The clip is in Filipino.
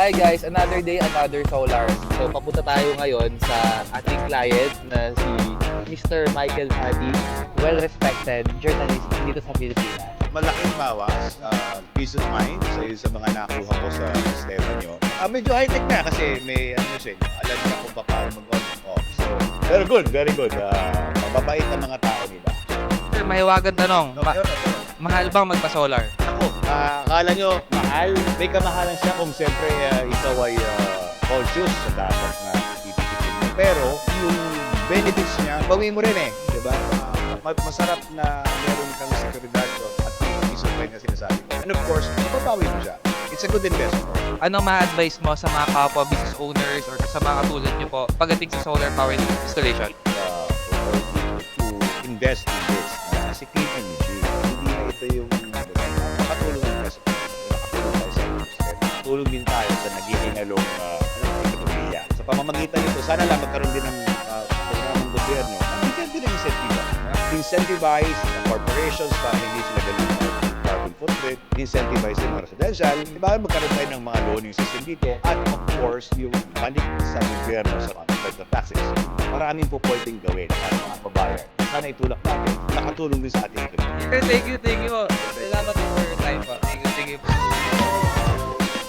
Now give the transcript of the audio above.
Hi guys, another day, another solar. So papunta tayo ngayon sa ating client na si Mr. Michael Hadi, well-respected journalist dito sa Pilipinas. Malaking bawas, peace of mind sa mga nakuha ko sa sistema nyo. Medyo high-tech na kasi may alam niya kung paano mag-on off. So, very good, very good. Mababait ang mga tao nila. Sir, mahiwagan tanong. Mahal bang magpa-solar? Ako, akala nyo, mahal? May kamahalan siya kung siyempre ikaw ay conscious sa dapat na titipid mo. Pero yung benefits niya, bawi mo rin eh. Diba? Masarap na meron kang seguridad at peace of mind na sinasabi ko. And of course, mapapawi mo siya. It's a good investment. Anong ma-advise mo sa mga kapwa business owners or sa mga katulad niyo po pagdating sa solar power installation? For people to invest in this. Kasi clean energy. Hindi na ito yung makatulong ng president. Makatulong tayo sa industry. Makatulong din tayo sa naghihingalong ekonomiya. Sa pamamagitan nito, sana lang magkaroon din ng programang gobyerno. Bigyan din ng incentive. Incentivize the corporations para hindi sila ganun carbon footprint. Incentivize yung mga residential. Diba magkaroon tayo ng mga loaning system dito. At of course, yung balik sa gobyerno sa mga taxes. Maraming po pwedeng gawin para mga babayan. Sana itulak natin, nakatulong din sa ating ekonomiya. Sir, thank you. Salamat po for your time po. Thank you po.